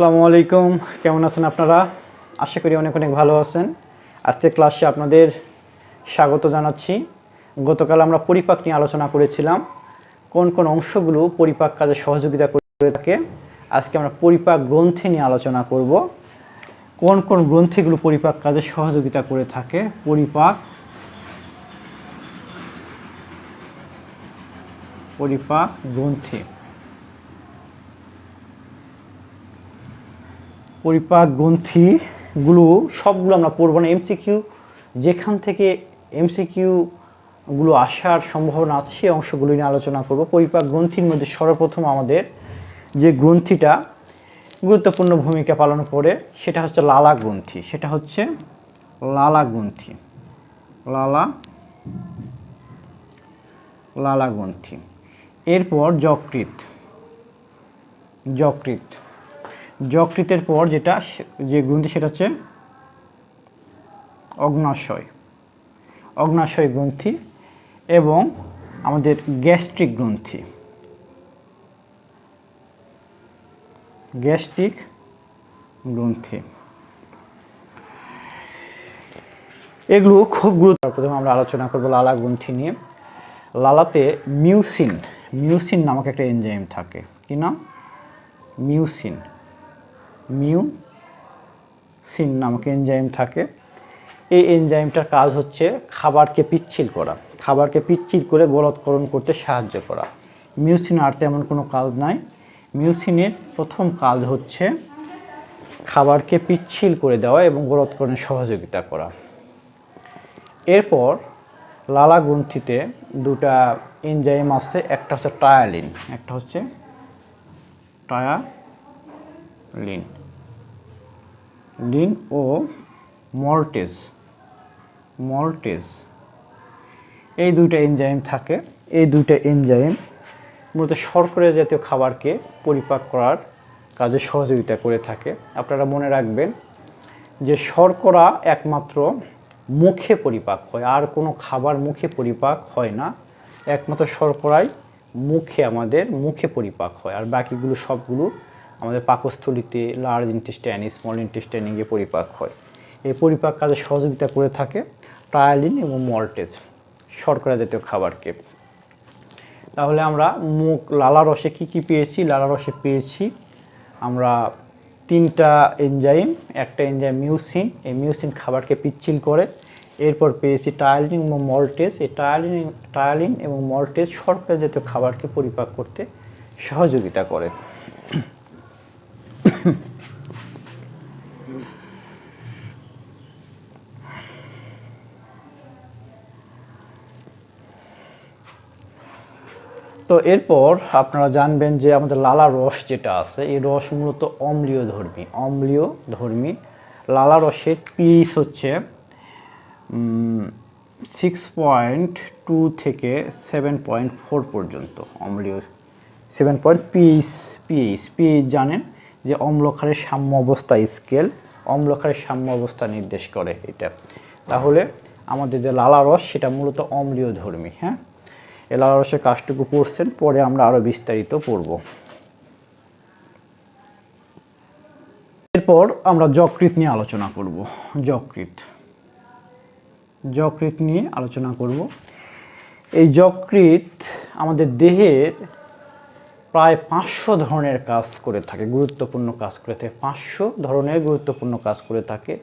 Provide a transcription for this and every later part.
আসসালামু আলাইকুম, কেমন আছেন আপনারা? আশা করি অনেক অনেক ভালো আছেন। আজকের ক্লাসে আপনাদের স্বাগত জানাচ্ছি। গতকাল আমরা পরিপাক নিয়ে আলোচনা করেছিলাম, কোন কোন অংশগুলো পরিপাক কাজে সহযোগিতা করে থাকে। আজকে আমরা পরিপাক গ্রন্থি নিয়ে আলোচনা করব। কোন কোন গ্রন্থিগুলো পরিপাক কাজে সহযোগিতা করে থাকে। পরিপাক গ্রন্থি। পরিপাক গ্রন্থিগুলো সবগুলো আমরা পড়ব না, এমসিকিউ যেখান থেকে এমসিকিউগুলো আসার সম্ভাবনা আছে সেই অংশগুলো নিয়ে আলোচনা করব। পরিপাক গ্রন্থির মধ্যে সর্বপ্রথম আমাদের যে গ্রন্থিটা গুরুত্বপূর্ণ ভূমিকা পালন করে সেটা হচ্ছে লালা গ্রন্থি। লালা গ্রন্থি। এরপর যকৃতের পর যে গ্রন্থি সেটা হচ্ছে অগ্নাশয় গ্রন্থি এবং আমাদের গ্যাস্ট্রিক গ্রন্থি। এগুলো খুব গুরুত্বপূর্ণ। প্রথমে আমরা আলোচনা করব লালা গ্রন্থি নিয়ে। লালাতে মিউসিন নামক একটা এনজাইম থাকে। কি নাম? মিউসিন নামক এনজাইম থাকে। এই এনজাইমটার কাজ হচ্ছে খাবারকে পিচ্ছিল করে গলৎকরণ করতে সাহায্য করা। মিউসিন আর তেমন কোনো কাজ নাই। মিউসিনের প্রথম কাজ হচ্ছে খাবারকে পিচ্ছিল করে দেওয়া এবং গলৎকরণে সহযোগিতা করা। এরপর লালা গ্রন্থিতে দুটা এনজাইম আছে, একটা হচ্ছে টায়ালিন ও মল্টেজ। এই দুইটা এনজাইম থাকে। এই দুইটা এনজাইম মূলত শর্করা জাতীয় খাবারকে পরিপাক করার কাজে সহযোগিতা করে থাকে। আপনারা মনে রাখবেন যে শর্করা একমাত্র মুখে পরিপাক হয়, আর কোনো খাবার মুখে পরিপাক হয় না। একমাত্র শর্করাই আমাদের মুখে পরিপাক হয়, আর বাকিগুলো সবগুলো আমাদের পাকস্থলীতে, লার্জ ইন্টেস্টাইন, স্মল ইন্টেস্টাইনে গিয়ে পরিপাক হয়। এই পরিপাক কাজে সহযোগিতা করে থাকে টায়ালিন এবং মল্টেজ শর্করা জাতীয় খাবারকে। তাহলে আমরা লালা রসে কী পেয়েছি? লালা রসে পেয়েছি আমরা তিনটা এনজাইম। একটা এনজাইম মিউসিন, এই মিউসিন খাবারকে পিচ্ছিল করে। এরপর পেয়েছি টায়ালিন এবং মল্টেজ। এই টায়ালিন এবং মল্টেজ শর্করা জাতীয় খাবারকে পরিপাক করতে সহযোগিতা করে। তো এরপর আপনারা জানবেন যে আমাদের লালা রস যেটা আছে, এই রস মূলত অম্লীয়ধর্মী। লালা রসের পিএইচ হচ্ছে 6.2 থেকে 7.4 পর্যন্ত অম্লীয়। 7 পিএইচ জানেন যে অম্লক্ষারের সাম্য অবস্থা স্কেল, অম্লক্ষারের সাম্য অবস্থা নির্দেশ করে এটা। তাহলে আমাদের যে লালা রস সেটা মূলত অম্লীয়ধর্মী। হ্যাঁ, এই লালা রসের কাজটুকু পড়ছেন, পরে আমরা আরও বিস্তারিত পড়ব। এরপর আমরা যকৃৎ নিয়ে আলোচনা করব। যকৃৎ নিয়ে আলোচনা করব। এই যকৃৎ আমাদের দেহের প্রায় 500 ধরনের কাজ করে থাকে, গুরুত্বপূর্ণ কাজ করে থাকে। 500 ধরনের গুরুত্বপূর্ণ কাজ করে থাকে।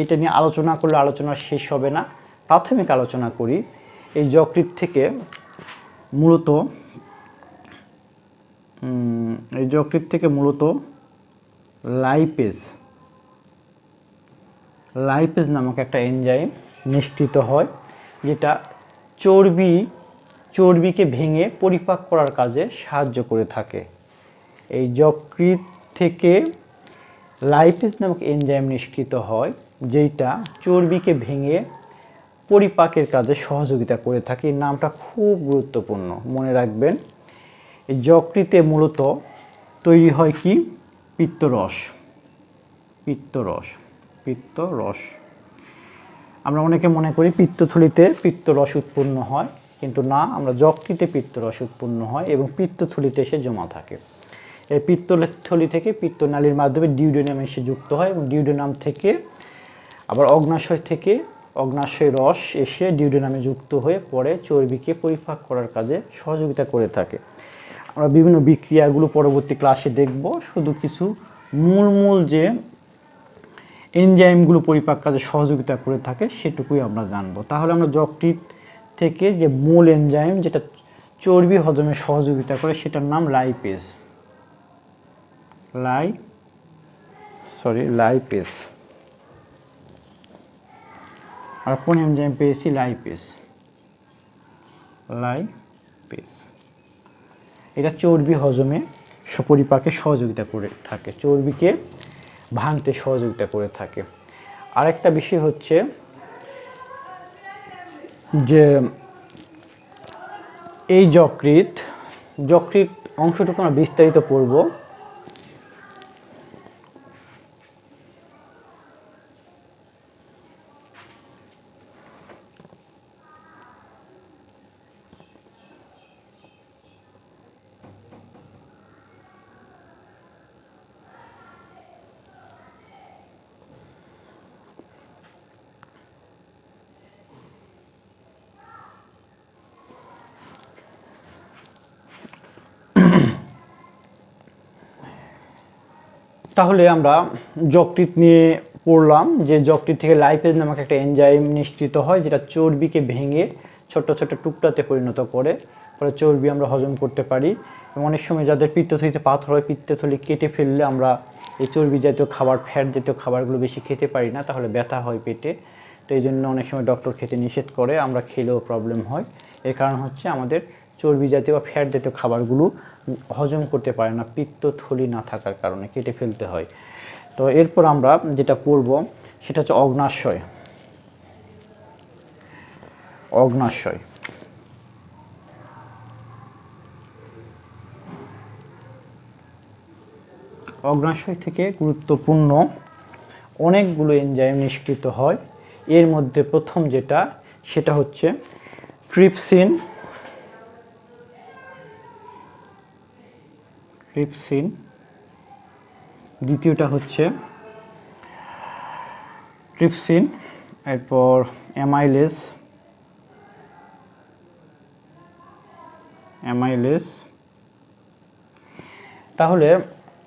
এটা নিয়ে আলোচনা করলে আলোচনা শেষ হবে না। প্রাথমিক আলোচনা করি। এই যকৃৎ থেকে মূলত লাইপেজ নামক একটা এনজাইম নিষ্কৃত হয়, যেটা চর্বিকে ভেঙে পরিপাক করার কাজে সাহায্য করে থাকে। এই যকৃৎ থেকে লাইপেজ নামক এনজাইম নিষ্কৃত হয়, যেটা চর্বিকে ভেঙে পরিপাকের কাজে সহযোগিতা করে থাকে। এই নামটা খুব গুরুত্বপূর্ণ, মনে রাখবেন। এই যকৃতে মূলত তৈরি হয় কি? পিত্তরস। আমরা অনেকে মনে করি পিত্তথলিতে পিত্তরস উৎপন্ন হয়, কিন্তু না, আমরা যকৃতে পিত্তরস উৎপন্ন হয় এবং পিত্তথলিতে এসে জমা থাকে। এই পিত্তথলি থেকে পিত্তনালীর মাধ্যমে ডিউডেনামে এসে যুক্ত হয় এবং ডিউডেনাম থেকে আবার অগ্নাশয় থেকে অগ্নাশয় রস এসে ডিউডেনামে যুক্ত হয়ে পরে চর্বিকে পরিপাক করার কাজে সহযোগিতা করে থাকে। আমরা বিভিন্ন বিক্রিয়াগুলো পরবর্তী ক্লাসে দেখব, শুধু কিছু মূল যে এনজাইমগুলো পরিপাক কাজে সহযোগিতা করে থাকে সেটুকুই আমরা জানবো। তাহলে আমরা যকৃৎ থেকে যে মূল এনজাইম যেটা চর্বি হজমে সহযোগিতা করে সেটার নাম লাইপেজ। লাইপেজ। আর কোন এনজাইম পেয়েছি? লাইপেজ। এটা চর্বি হজমে পরিপাকে সহযোগিতা করে থাকে, চর্বিকে ভাঙতে সহযোগিতা করে থাকে। আরেকটা বিষয় হচ্ছে যে এই যকৃৎ অংশটুকু আমরা বিস্তারিত পড়ব। তাহলে আমরা যকৃৎ নিয়ে পড়লাম যে যকৃৎ থেকে লাইপেজ নামক একটা এনজাইম নিষ্কৃত হয় যেটা চর্বিকে ভেঙে ছোট ছোট টুকরাতে পরিণত করে, পরে চর্বি আমরা হজম করতে পারি। এবং অনেক সময় যাদের পিত্তথলিতে পাথর হয়, পিত্তথলি কেটে ফেললে আমরা এই চর্বি জাতীয় খাবার, ফ্যাট জাতীয় খাবারগুলো বেশি খেতে পারি না, তাহলে ব্যথা হয় পেটে। তো এই জন্য অনেক সময় ডক্টর খেতে নিষেধ করে, আমরা খেলেও প্রবলেম হয়। এর কারণ হচ্ছে আমাদের চর্বি জাতীয় বা ফ্যাট জাতীয় খাবারগুলো হজম করতে পারে না, পিত্তথলি না থাকার কারণে কেটে ফেলতে হয়। তো এরপর আমরা যেটা পড়ব সেটা হচ্ছে অগ্নাশয়। অগ্নাশয় থেকে গুরুত্বপূর্ণ অনেকগুলো এনজাইম নিষ্কৃত হয়। এর মধ্যে প্রথম যেটা সেটা হচ্ছে ট্রিপসিন। দ্বিতীয়টা হচ্ছে ট্রিপসিন, এরপর অ্যামাইলেজ। তাহলে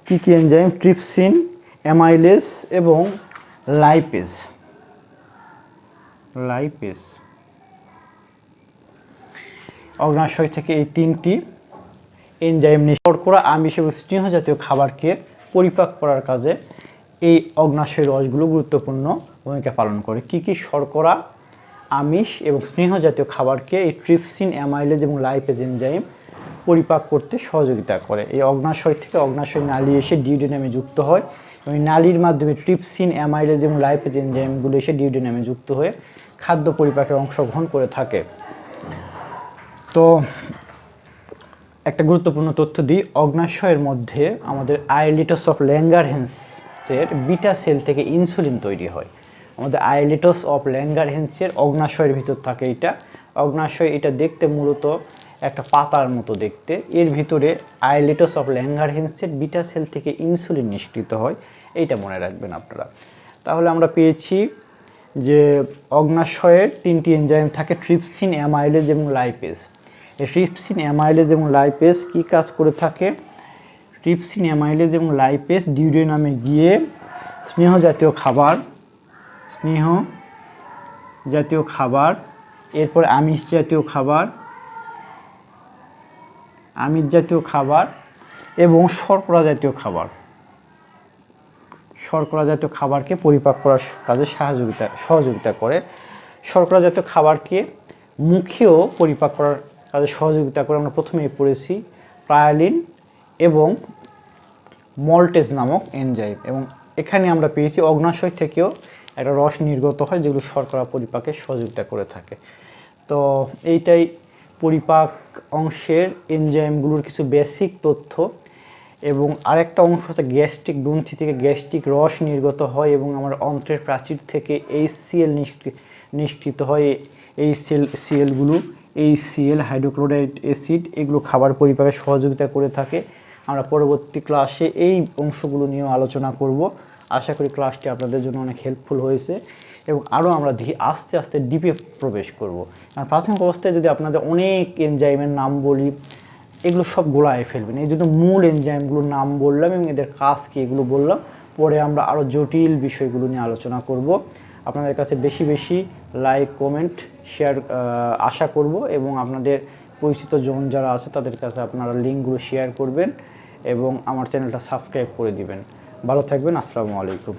কি কি এনজাইম? ট্রিপসিন, অ্যামাইলেজ এবং লাইপেজ। অগ্নাশয় থেকে এই তিনটি এনজাইম শর্করা, আমিষ এবং স্নেহ জাতীয় খাবারকে পরিপাক করার কাজে এই অগ্নাশয় রসগুলো গুরুত্বপূর্ণ ভূমিকা পালন করে। কি কি? শর্করা, আমিষ এবং স্নেহ জাতীয় খাবারকে এই ট্রিপসিন, অ্যামাইলেজ এবং লাইপেজ এনজাইম পরিপাক করতে সহযোগিতা করে। এই অগ্নাশয় থেকে অগ্নাশয় নালী এসে ডিউডেনামে যুক্ত হয় এবং নালীর মাধ্যমে ট্রিপসিন, অ্যামাইলেজ এবং লাইপেজ এনজাইমগুলো এসে ডিউডেনামে যুক্ত হয়ে খাদ্য পরিপাকে অংশগ্রহণ করে থাকে। তো একটা গুরুত্বপূর্ণ তথ্য দিই, অগ্নাশয়ের মধ্যে আমাদের আইলেটাস অফ ল্যাঙ্গারহ্যান্সের বিটা সেল থেকে ইনসুলিন তৈরি হয়। আমাদের আইলেটাস অফ ল্যাঙ্গারহ্যান্সের অগ্নাশয়ের ভিতর থাকে এটা। অগ্নাশয় এটা দেখতে মূলত একটা পাতার মতো দেখতে। এর ভিতরে আইলেটাস অফ ল্যাঙ্গারহ্যান্সের বিটা সেল থেকে ইনসুলিন নিষ্কৃত হয়, এইটা মনে রাখবেন আপনারা। তাহলে আমরা পেয়েছি যে অগ্নাশয়ের তিনটি এনজাইম থাকে, ট্রিপসিন, অ্যামাইলেজ এবং লাইপেজ। এই ট্রিপসিন, অ্যামাইলেজ এবং লাইপেজ কী কাজ করে থাকে? ট্রিপসিন, অ্যামাইলেজ এবং লাইপেজ ডিউডেনামে গিয়ে স্নেহ জাতীয় খাবার, এরপর আমিষ জাতীয় খাবার এবং শর্করা জাতীয় খাবারকে পরিপাক করার কাজে সহযোগিতা করে। শর্করা জাতীয় খাবারকে মুখেও পরিপাক করার কাজে সহযোগিতা করে। আমরা প্রথমেই পড়েছি প্রায়োলিন এবং মল্টেজ নামক এনজাইম, এবং এখানে আমরা পেয়েছি অগ্নাশয় থেকেও একটা রস নির্গত হয় যেগুলো শর্করা পরিপাকে সহযোগিতা করে থাকে। তো এইটাই পরিপাক অংশের এনজাইমগুলোর কিছু বেসিক তথ্য। এবং আরেকটা অংশ হচ্ছে গ্যাস্ট্রিক গ্রন্থি থেকে গ্যাস্ট্রিক রস নির্গত হয় এবং আমার অন্ত্রের প্রাচীর থেকে HCl নিষ্কৃত হয়। এই সিএলগুলো HCl, হাইড্রোক্লোরাইড অ্যাসিড, এগুলো খাবার পরিপাকে সহযোগিতা করে থাকে। আমরা পরবর্তী ক্লাসে এই অংশগুলো নিয়েও আলোচনা করব। আশা করি ক্লাসটি আপনাদের জন্য অনেক হেল্পফুল হয়েছে এবং আরও আমরা আস্তে আস্তে ডিপে প্রবেশ করব। কারণ প্রাথমিক অবস্থায় যদি আপনাদের অনেক এনজাইমের নাম বলি, এগুলো সব গোলায় ফেলবেন। এই জন্য মূল এনজাইমগুলোর নাম বললাম এবং এদের কাজ কী এগুলো বললাম। পরে আমরা আরও জটিল বিষয়গুলো নিয়ে আলোচনা করব। আপনাদের কাছে বেশি বেশি লাইক, কমেন্ট, শেয়ার আশা করব এবং আপনাদের পরিচিত জন যারা আছে তাদের কাছে আপনারা লিঙ্কগুলো শেয়ার করবেন এবং আমার চ্যানেলটা সাবস্ক্রাইব করে দিবেন। ভালো থাকবেন। আসসালামু আলাইকুম।